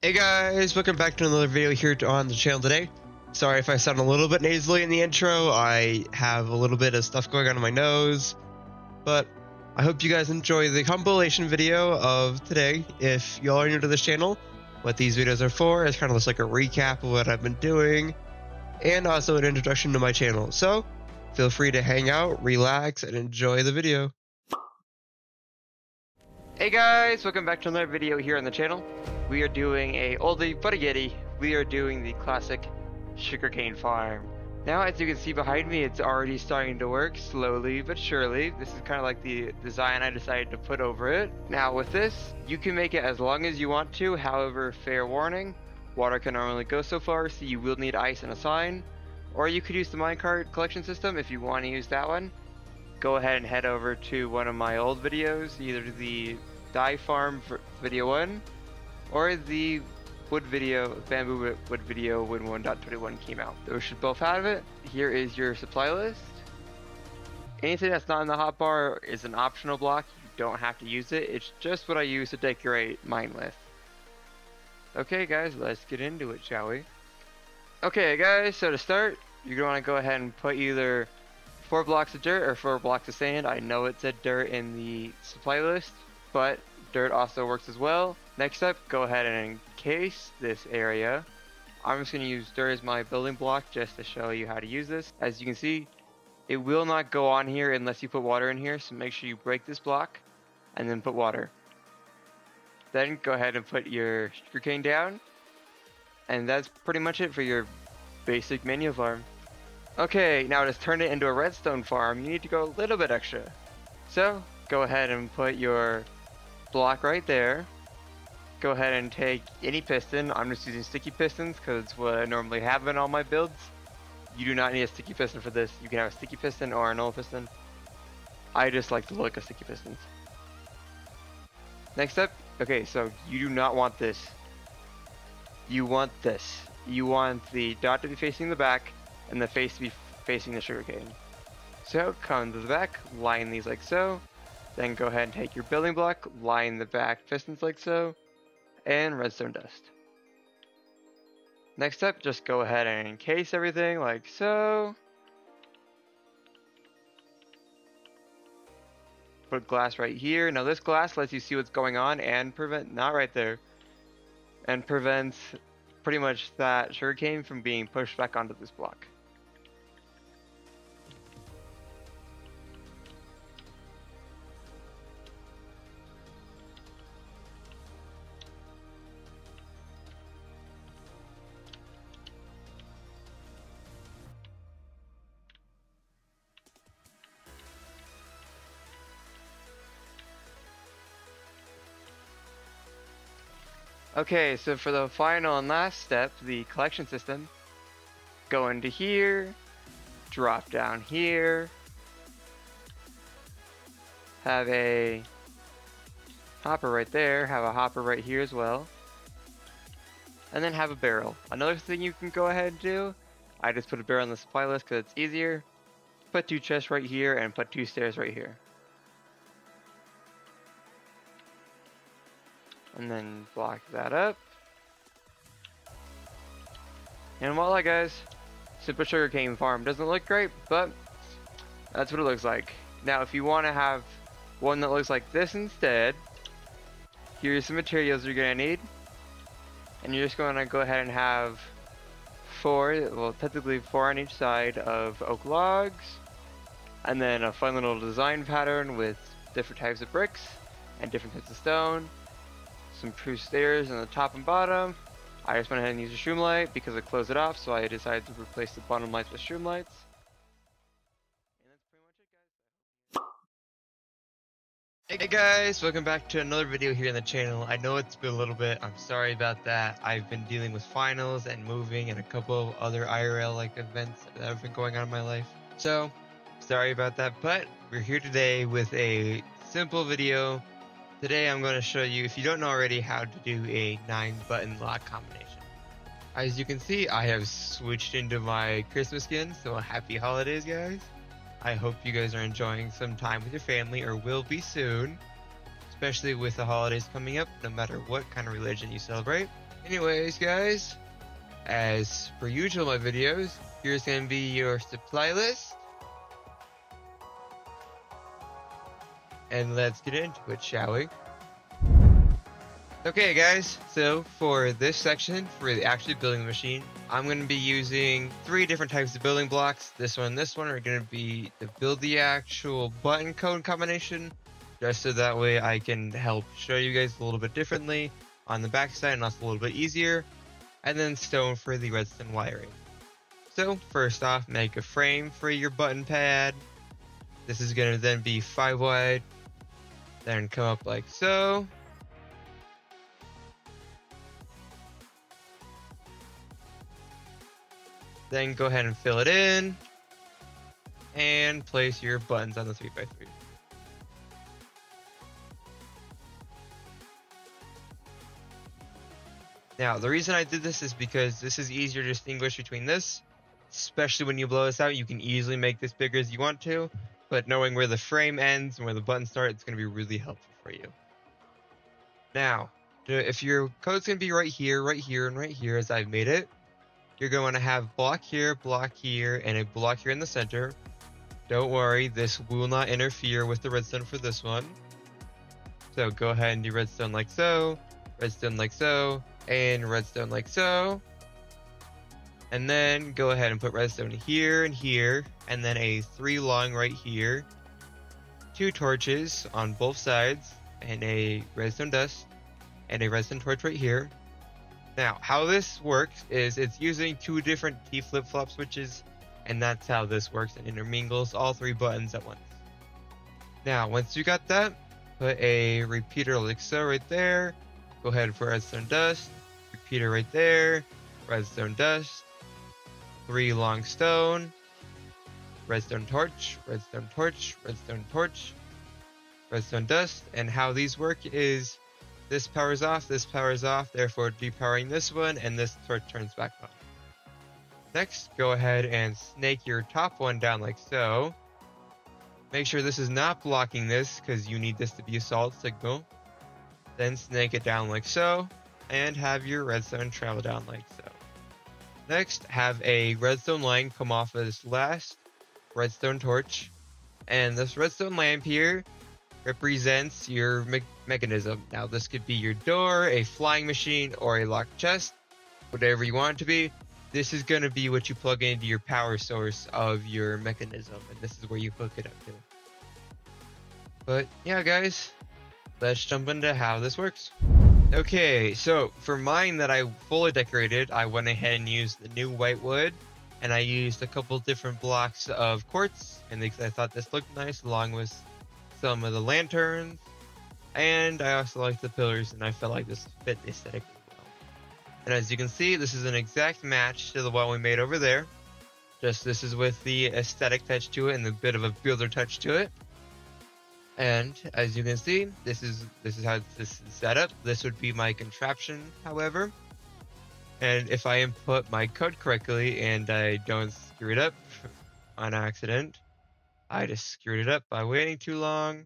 Hey guys, welcome back to another video here on the channel today. Sorry if I sound a little bit nasally in the intro. I have a little bit of stuff going on in my nose, but I hope you guys enjoy the compilation video of today. If y'all are new to this channel, what these videos are for is kind of just like a recap of what I've been doing and also an introduction to my channel. So feel free to hang out, relax, and enjoy the video. Hey guys, welcome back to another video here on the channel. We are doing a oldie but a goodie. We are doing the classic sugarcane farm. Now, as you can see behind me, it's already starting to work slowly but surely. This is kind of like the design I decided to put over it. Now with this, you can make it as long as you want to. However, fair warning, water can only go so far, so you will need ice and a sign. Or you could use the minecart collection system if you want to use that one. Go ahead and head over to one of my old videos, either the dye farm video 1 or the wood video, bamboo wood video when 1.21 came out. Those should both have it. Here is your supply list. Anything that's not in the hotbar is an optional block. You don't have to use it. It's just what I use to decorate mine with. Okay guys, let's get into it, shall we? Okay guys, so to start, you're going to go ahead and put either 4 blocks of dirt or 4 blocks of sand. I know it said dirt in the supply list, but dirt also works as well. Next up, go ahead and encase this area. I'm just going to use dirt as my building block just to show you how to use this. As you can see, it will not go on here unless you put water in here, so make sure you break this block and then put water. Then go ahead and put your sugarcane down, and that's pretty much it for your basic menu farm. Okay, now to turn it into a redstone farm, you need to go a little bit extra. So, go ahead and put your block right there. Go ahead and take any piston. I'm just using sticky pistons because it's what I normally have in all my builds. You do not need a sticky piston for this. You can have a sticky piston or a normal piston. I just like the look of sticky pistons. Next up, okay, so you do not want this. You want this. You want the dot to be facing the back and the face to be facing the sugarcane. So come to the back, line these like so, then go ahead and take your building block, line the back pistons like so, and redstone dust. Next up, just go ahead and encase everything like so. Put glass right here. Now this glass lets you see what's going on and not right there, and prevents pretty much that sugarcane from being pushed back onto this block. Okay, so for the final and last step, the collection system, go into here, drop down here, have a hopper right there, have a hopper right here as well, and then have a barrel. Another thing you can go ahead and do, I just put a barrel on the supply list because it's easier, put 2 chests right here and put 2 stairs right here. And then block that up. And voila guys, simple sugarcane farm. Doesn't look great, but that's what it looks like. Now if you want to have one that looks like this instead, here's some materials you're going to need. And you're just going to go ahead and have 4, well technically 4 on each side of oak logs. And then a fun little design pattern with different types of bricks and different types of stone. Some true stairs on the top and bottom. I just went ahead and used a shroom light because it closed it off, so I decided to replace the bottom lights with shroom lights. And that's pretty much it, guys. Hey guys, welcome back to another video here on the channel. I know it's been a little bit, I'm sorry about that. I've been dealing with finals and moving and a couple of other IRL like events that have been going on in my life. So, sorry about that, but we're here today with a simple video. Today I'm going to show you, if you don't know already, how to do a 9-button lock combination. As you can see, I have switched into my Christmas skin, so happy holidays guys. I hope you guys are enjoying some time with your family, or will be soon. especially with the holidays coming up, no matter what kind of religion you celebrate. Anyways, guys, as per usual in my videos, here's going to be your supply list. And let's get into it, shall we? Okay guys, so for this section, for actually building the machine, I'm going to be using 3 different types of building blocks. This one are going to be to build the actual button code combination, just so that way I can help show you guys a little bit differently on the backside and also a little bit easier. And then stone for the redstone wiring. So first off, make a frame for your button pad. This is going to then be 5 wide, then come up like so. Then go ahead and fill it in and place your buttons on the 3x3. Now, the reason I did this is because this is easier to distinguish between this, especially when you blow this out. You can easily make this bigger as you want to, but knowing where the frame ends and where the buttons start, it's going to be really helpful for you. Now, if your code's going to be right here, and right here as I've made it, you're going to have block here, and a block here in the center. Don't worry, this will not interfere with the redstone for this one. So go ahead and do redstone like so, and redstone like so. And then go ahead and put redstone here and here, and then a 3 long right here. 2 torches on both sides, and a redstone dust, and a redstone torch right here. Now, how this works is it's using 2 different T flip-flop switches, and that's how this works and intermingles all 3 buttons at once. Now, once you got that, put a repeater like so right there. Go ahead for redstone dust, repeater right there, redstone dust, 3 long stone, redstone torch, redstone torch, redstone torch, redstone dust. And how these work is this powers off, therefore depowering this one, and this torch turns back on. Next, go ahead and snake your top one down like so. Make sure this is not blocking this, because you need this to be a solid signal. Then snake it down like so, and have your redstone travel down like so. Next, have a redstone line come off of this last redstone torch. And this redstone lamp here represents your mechanism. Now this could be your door, a flying machine, or a locked chest, whatever you want it to be. This is going to be what you plug into your power source of your mechanism, and this is where you hook it up to. But yeah guys, let's jump into how this works. Okay, so for mine that I fully decorated, I went ahead and used the new white wood, and I used a couple different blocks of quartz, and I thought this looked nice along with some of the lanterns, and I also like the pillars, and I felt like this fit aesthetically well. And as you can see, this is an exact match to the one we made over there. Just this is with the aesthetic touch to it and a bit of a builder touch to it. And as you can see, this is how this is set up. This would be my contraption, however. And if I input my code correctly and I don't screw it up on accident, I just screwed it up by waiting too long.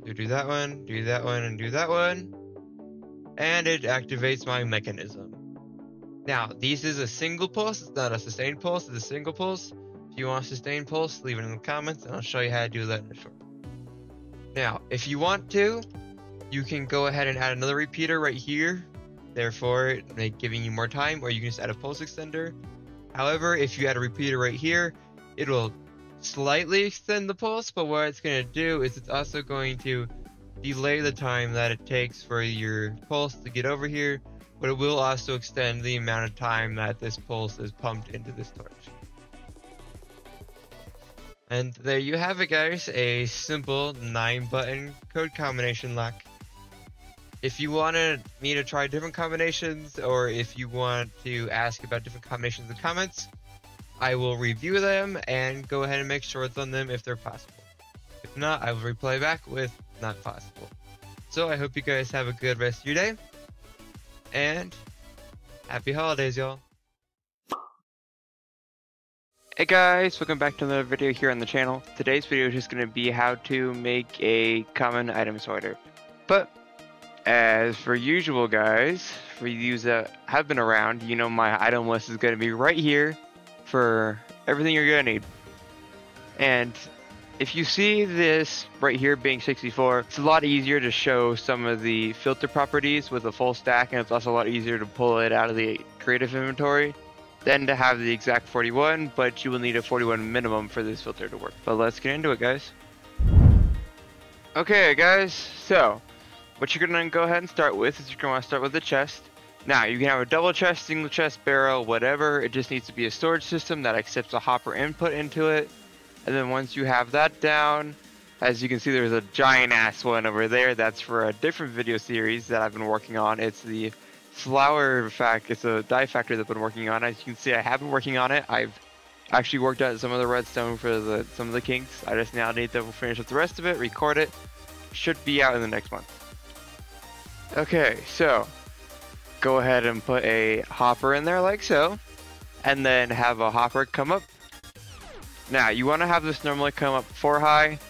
Do that one, and do that one. And it activates my mechanism. Now, this is a single pulse, it's not a sustained pulse, it's a single pulse. If you want a sustained pulse, leave it in the comments and I'll show you how to do that in a short. Now, if you want to, you can go ahead and add another repeater right here, therefore giving you more time, or you can just add a pulse extender. However, if you add a repeater right here, it will slightly extend the pulse, but what it's going to do is it's also going to delay the time that it takes for your pulse to get over here, but it will also extend the amount of time that this pulse is pumped into this torch. And there you have it guys, a simple 9-button code combination lock. If you wanted me to try different combinations, or if you want to ask about different combinations in the comments, I will review them and go ahead and make shorts on them if they're possible. If not, I will reply back with not possible. So I hope you guys have a good rest of your day, and happy holidays y'all. Hey guys, welcome back to another video here on the channel. Today's video is just going to be how to make a common item sorter. But as for usual, guys, for you that have been around, you know my item list is going to be right here for everything you're going to need. And if you see this right here being 64, it's a lot easier to show some of the filter properties with a full stack, and it's also a lot easier to pull it out of the creative inventory than to have the exact 41, but you will need a 41 minimum for this filter to work. But let's get into it, guys. Okay, guys, so what you're gonna go ahead and start with is you're gonna want to start with the chest. Now, you can have a double chest, single chest, barrel, whatever. It just needs to be a storage system that accepts a hopper input into it. And then once you have that down, as you can see, there's a giant ass one over there. That's for a different video series that I've been working on. It's the flower fact. It's a die factory that I've been working on. As you can see, I have been working on it. I've actually worked out some of the redstone for some of the kinks. I just now need to finish up the rest of it, record it. Should be out in the next month. Okay, so go ahead and put a hopper in there like so, and then have a hopper come up. Now, you want to have this normally come up 4 high,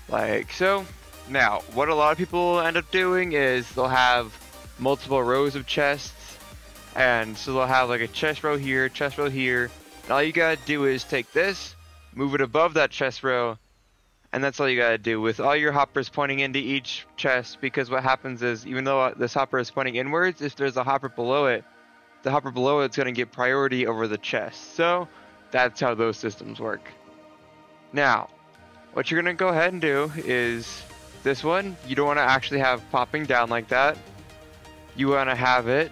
like so. Now, what a lot of people end up doing is they'll have multiple rows of chests, and so they'll have like a chest row here, and all you gotta do is take this, move it above that chest row, and that's all you gotta do with all your hoppers pointing into each chest, because what happens is, even though this hopper is pointing inwards, if there's a hopper below it, the hopper below it's gonna get priority over the chest. So that's how those systems work. Now, what you're gonna go ahead and do is this one, you don't wanna actually have popping down like that. You wanna have it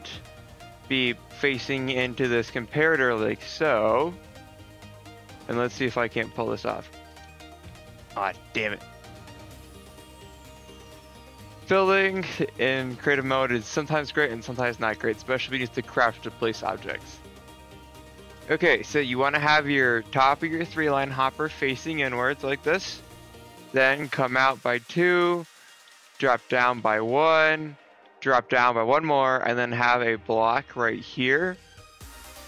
be facing into this comparator like so. And let's see if I can't pull this off. Ah, damn it. Filling in creative mode is sometimes great and sometimes not great, especially when you use the crouch to place objects. Okay, so you want to have your top of your 3-line hopper facing inwards like this. Then come out by 2, drop down by 1, drop down by 1 more, and then have a block right here.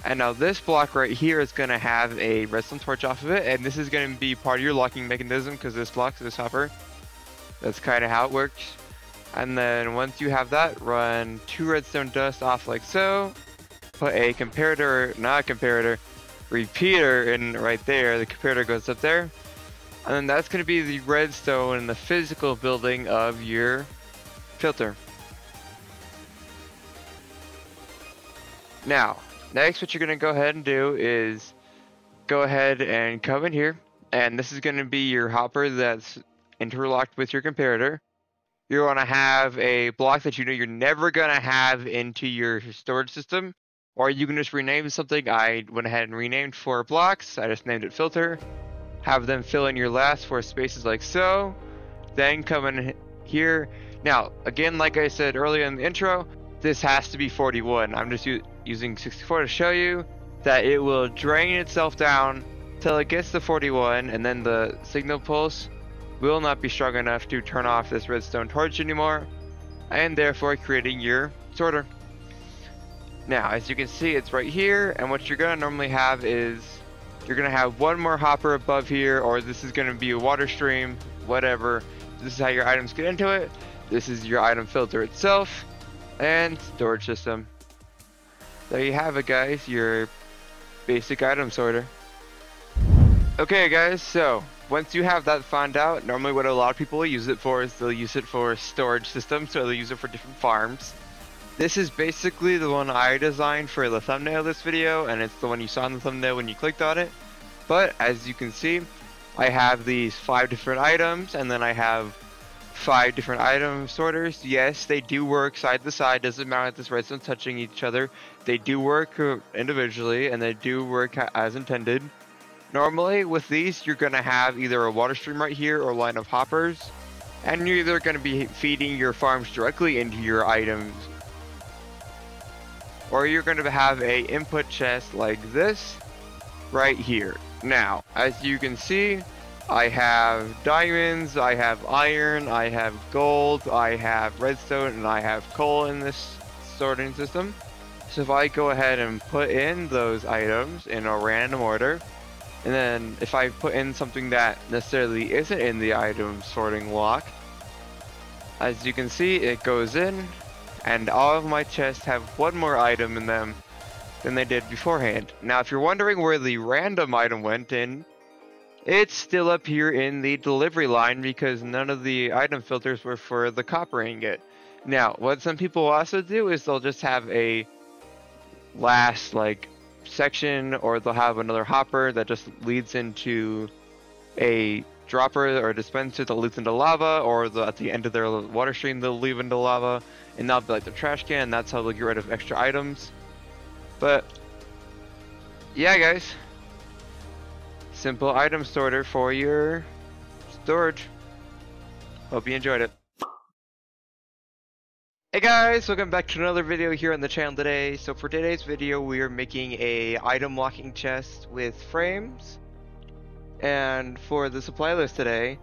And now this block right here is going to have a redstone torch off of it, and this is going to be part of your locking mechanism because this blocks this hopper. That's kind of how it works. And then once you have that, run 2 redstone dust off like so. Put a repeater in right there. The comparator goes up there. And then that's going to be the redstone in the physical building of your filter. Now, next, what you're going to go ahead and do is go ahead and come in here, and this is going to be your hopper that's interlocked with your comparator. You want to have a block that you know you're never going to have into your storage system, or you can just rename something. I went ahead and renamed 4 blocks. I just named it filter. Have them fill in your last 4 spaces like so. Then come in here. Now, again, like I said earlier in the intro, this has to be 41. I'm just using 64 to show you that it will drain itself down till it gets to 41, and then the signal pulse will not be strong enough to turn off this redstone torch anymore, and therefore creating your sorter. Now, as you can see, it's right here, and what you're gonna normally have is you're gonna have 1 more hopper above here, or this is gonna be a water stream, whatever. This is how your items get into it. This is your item filter itself and storage system. There you have it, guys, your basic item sorter. Okay, guys, so once you have that found out, normally what a lot of people will use it for is they'll use it for storage systems, so they'll use it for different farms. This is basically the one I designed for the thumbnail of this video, and it's the one you saw in the thumbnail when you clicked on it. But as you can see, I have these 5 different items, and then I have 5 different item sorters. Yes, they do work side to side. Doesn't matter if this redstone touching each other. They do work individually, and they do work as intended. Normally, with these, you're going to have either a water stream right here or a line of hoppers, and you're either going to be feeding your farms directly into your items, or you're going to have a input chest like this right here. Now, as you can see, I have diamonds, I have iron, I have gold, I have redstone, and I have coal in this sorting system. So if I go ahead and put in those items in a random order, and then if I put in something that necessarily isn't in the item sorting lock, As you can see, it goes in, and all of my chests have one more item in them than they did beforehand. Now, if you're wondering where the random item went in, it's still up here in the delivery line because none of the item filters were for the copper ingot. Now, what some people also do is they'll just have a last section, or they'll have another hopper that just leads into a dropper or a dispenser that leads into lava, or at the end of their water stream they'll leave into lava, and that'll be like the trash can, and that's how they'll get rid of extra items. But yeah, guys, simple item sorter for your storage. Hope you enjoyed it. Hey guys, welcome back to another video here on the channel today. So for today's video, we are making a item locking chest with frames. And for the supply list today,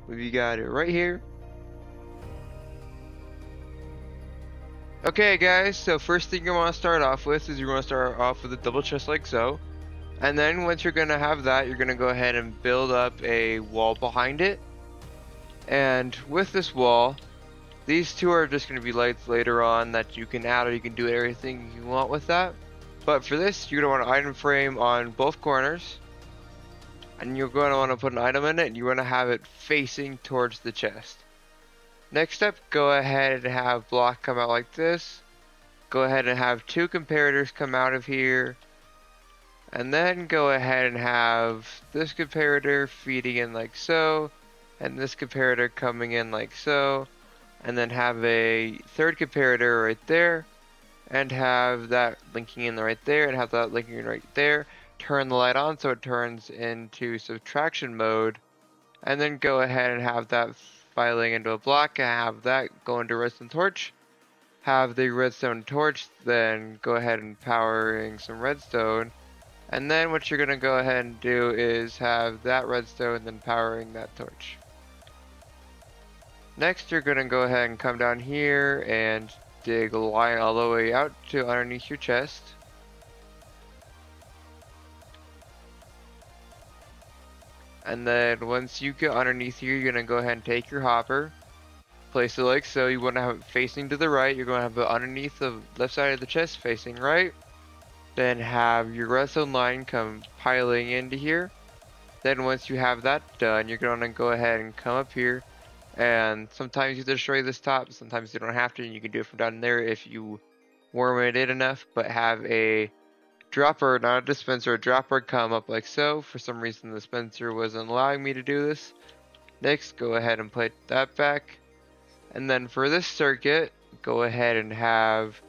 we got it right here. Okay guys, so first thing you want to start off with is you're going to start off with a double chest like so. And then once you're going to have that, you're going to go ahead and build up a wall behind it. And with this wall, these two are just going to be lights later on that you can add, or you can do everything you want with that. But for this, you're going to want an item frame on both corners. And you're going to want to put an item in it, and you want to have it facing towards the chest. Next step, go ahead and have block come out like this. Go ahead and have two comparators come out of here. And then go ahead and have this comparator feeding in like so. And this comparator coming in like so. And then have a third comparator right there. And have that linking in right there. And have that linking in right there. Turn the light on so it turns into subtraction mode. And then go ahead and have that filing into a block, and have that go into redstone torch. Have the redstone torch, then go ahead and powering some redstone. And then what you're going to go ahead and do is have that redstone, then powering that torch. Next, you're going to go ahead and come down here and dig a line all the way out to underneath your chest. And then once you get underneath here, you're going to go ahead and take your hopper, place it like so. You want to have it facing to the right. You're going to have it underneath the left side of the chest facing right. Then have your redstone line come piling into here. Then once you have that done, you're going to go ahead and come up here. And sometimes you destroy this top, sometimes you don't have to, and you can do it from down there if you worm it in enough. But have a dropper, not a dispenser, a dropper come up like so. For some reason the dispenser wasn't allowing me to do this. Next, go ahead and put that back. And then for this circuit, go ahead and have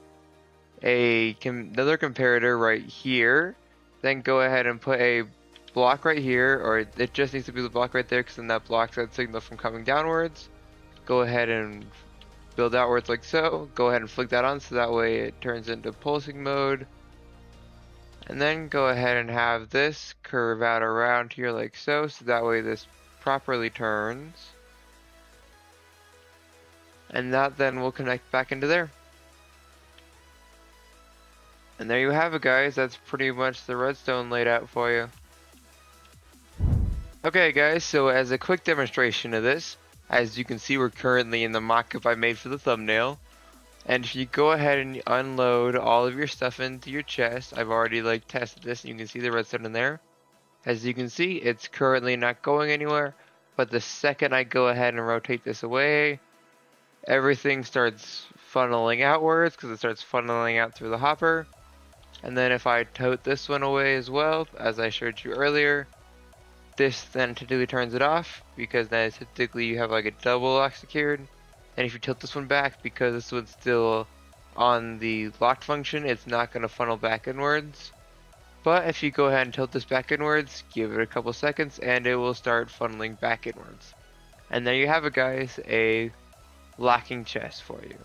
another comparator right here. Then go ahead and put a block right here, or it just needs to be the block right there because then that blocks that signal from coming downwards. Go ahead and build outwards like so. Go ahead and flick that on so that way it turns into pulsing mode. And then go ahead and have this curve out around here like so, so that way this properly turns. And that then will connect back into there. And there you have it, guys. That's pretty much the redstone laid out for you. Okay guys, so as a quick demonstration of this, as you can see, we're currently in the mock-up I made for the thumbnail. And if you go ahead and unload all of your stuff into your chest, I've already tested this and you can see the redstone in there. As you can see, it's currently not going anywhere, but the second I go ahead and rotate this away, everything starts funneling outwards because it starts funneling out through the hopper. And then if I tote this one away as well, as I showed you earlier, this then typically turns it off because then typically you have a double lock secured. And if you tilt this one back, because this one's still on the locked function, it's not going to funnel back inwards. But if you go ahead and tilt this back inwards, give it a couple seconds, and it will start funneling back inwards. And there you have it, guys, a locking chest for you.